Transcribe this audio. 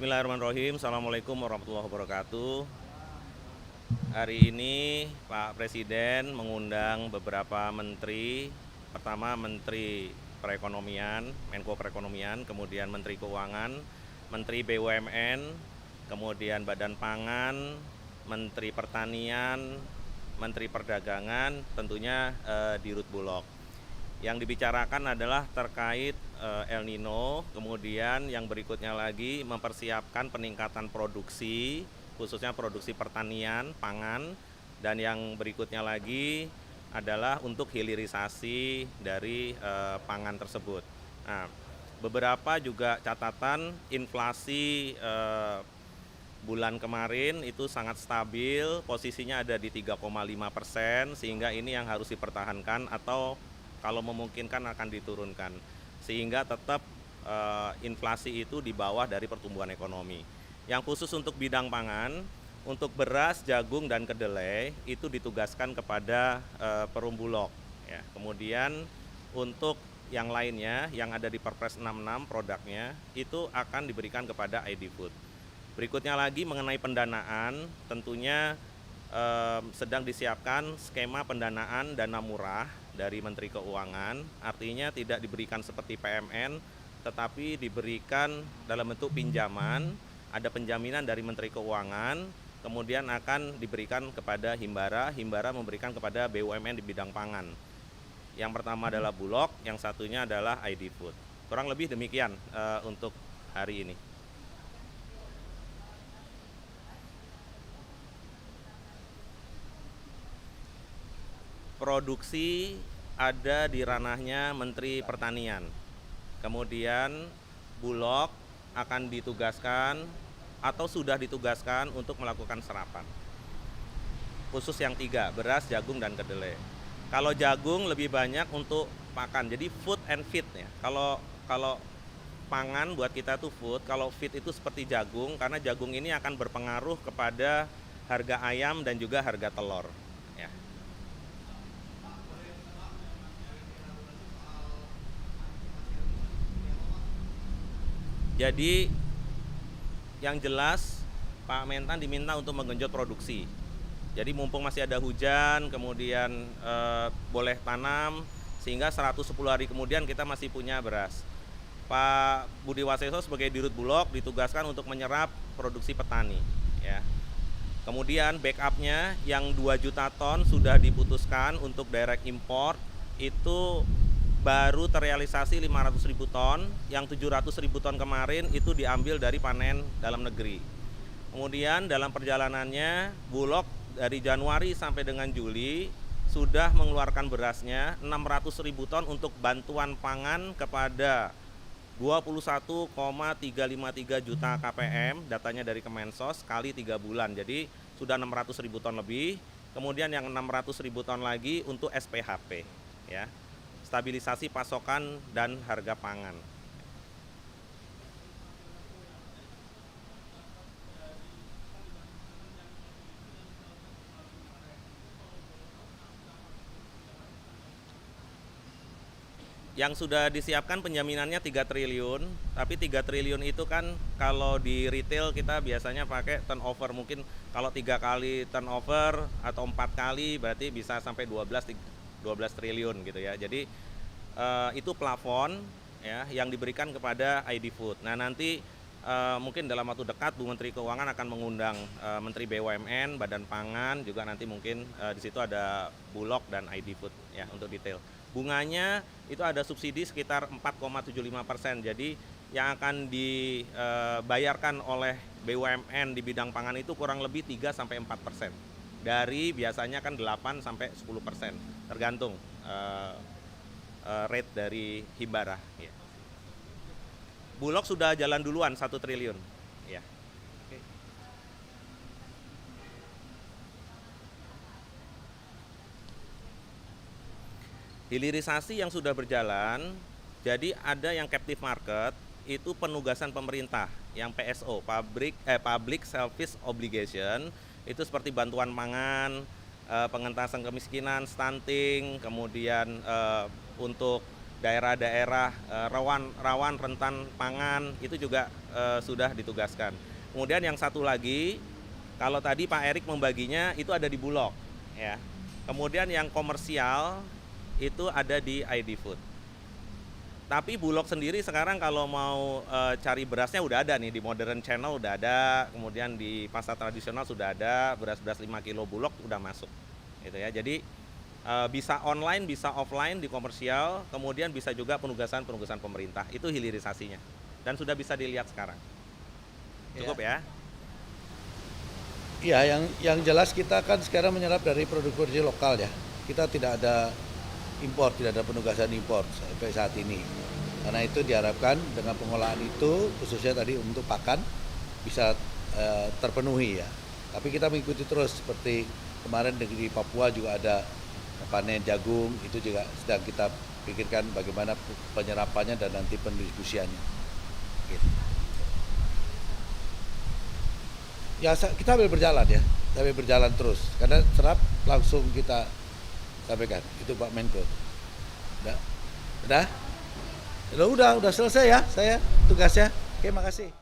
Bismillahirrahmanirrahim. Assalamualaikum warahmatullahi wabarakatuh. Hari ini Pak Presiden mengundang beberapa menteri. Pertama Menteri Perekonomian, Menko Perekonomian, kemudian Menteri Keuangan, Menteri BUMN, kemudian Badan Pangan, Menteri Pertanian, Menteri Perdagangan, tentunya Dirut Bulog. Yang dibicarakan adalah terkait El Nino, kemudian yang berikutnya lagi mempersiapkan peningkatan produksi, khususnya produksi pertanian, pangan, dan yang berikutnya lagi adalah untuk hilirisasi dari pangan tersebut. Nah, beberapa juga catatan inflasi bulan kemarin itu sangat stabil, posisinya ada di 3,5%, sehingga ini yang harus dipertahankan atau kalau memungkinkan akan diturunkan, sehingga tetap inflasi itu di bawah dari pertumbuhan ekonomi. Yang khusus untuk bidang pangan, untuk beras, jagung, dan kedelai itu ditugaskan kepada Perum Bulog. Ya. Kemudian untuk yang lainnya yang ada di Perpres 66 produknya itu akan diberikan kepada ID Food. Berikutnya lagi mengenai pendanaan, tentunya sedang disiapkan skema pendanaan dana murah dari Menteri Keuangan, artinya tidak diberikan seperti PMN, tetapi diberikan dalam bentuk pinjaman, ada penjaminan dari Menteri Keuangan, kemudian akan diberikan kepada Himbara, Himbara memberikan kepada BUMN di bidang pangan. Yang pertama adalah Bulog, yang satunya adalah ID Food. Kurang lebih demikian untuk hari ini. Produksi ada di ranahnya Menteri Pertanian. Kemudian Bulog akan ditugaskan atau sudah ditugaskan untuk melakukan serapan. Khusus yang 3, beras, jagung, dan kedelai. Kalau jagung lebih banyak untuk pakan, jadi food and feed ya. Kalau pangan buat kita tuh food, kalau feed itu seperti jagung, karena jagung ini akan berpengaruh kepada harga ayam dan juga harga telur. Ya. Jadi yang jelas Pak Mentan diminta untuk menggenjot produksi. Jadi mumpung masih ada hujan, kemudian boleh tanam, sehingga 110 hari kemudian kita masih punya beras. Pak Budi Waseso sebagai Dirut Bulog ditugaskan untuk menyerap produksi petani. Ya. Kemudian backupnya yang 2 juta ton sudah diputuskan untuk direct import, itu baru terrealisasi 500.000 ton, yang 700.000 ton kemarin itu diambil dari panen dalam negeri. Kemudian dalam perjalanannya Bulog dari Januari sampai dengan Juli sudah mengeluarkan berasnya 600.000 ton untuk bantuan pangan kepada 21,353 juta KPM, datanya dari Kemensos, kali 3 bulan, jadi sudah 600.000 ton lebih. Kemudian yang 600.000 ton lagi untuk SPHP, ya, stabilisasi pasokan dan harga pangan. Yang sudah disiapkan penjaminannya 3 triliun, tapi 3 triliun itu kan kalau di retail kita biasanya pakai turnover, mungkin kalau 3 kali turnover atau 4 kali berarti bisa sampai 12 triliun gitu ya. Jadi itu plafon ya yang diberikan kepada ID Food. Nah, nanti mungkin dalam waktu dekat Bu Menteri Keuangan akan mengundang Menteri BUMN, Badan Pangan, juga nanti mungkin di situ ada Bulog dan ID Food ya untuk detail. Bunganya itu ada subsidi sekitar 4,75%. Jadi yang akan dibayarkan oleh BUMN di bidang pangan itu kurang lebih 3-4%. Dari biasanya kan 8-10%, tergantung rate dari Himbara. Ya. Bulog sudah jalan duluan 1 triliun. Ya. Hilirisasi yang sudah berjalan, jadi ada yang captive market, itu penugasan pemerintah, yang PSO, Public Service Obligation, itu seperti bantuan pangan, pengentasan kemiskinan, stunting, kemudian untuk daerah-daerah rawan rentan pangan itu juga sudah ditugaskan. Kemudian yang satu lagi, kalau tadi Pak Erik membaginya itu ada di Bulog, ya. Kemudian yang komersial itu ada di ID Food. Tapi Bulog sendiri sekarang kalau mau cari berasnya udah ada nih, di Modern Channel udah ada, kemudian di pasar tradisional sudah ada, beras-beras 5 kilo Bulog udah masuk. Gitu ya. Jadi bisa online, bisa offline di komersial, kemudian bisa juga penugasan pemerintah. Itu hilirisasinya. Dan sudah bisa dilihat sekarang. Cukup ya? Iya, yang jelas kita kan sekarang menyerap dari produksi lokal ya. Kita tidak ada impor, tidak ada penugasan impor sampai saat ini. Karena itu diharapkan dengan pengolahan itu, khususnya tadi untuk pakan, bisa terpenuhi ya. Tapi kita mengikuti terus, seperti kemarin di Papua juga ada panen jagung, itu juga sedang kita pikirkan bagaimana penyerapannya dan nanti pendistribusiannya. Gitu. Ya kita sambil berjalan ya, sambil berjalan terus. Karena serap langsung kita sampaikan, itu Pak Menko. Udah? Udah selesai ya saya tugasnya. Oke, makasih.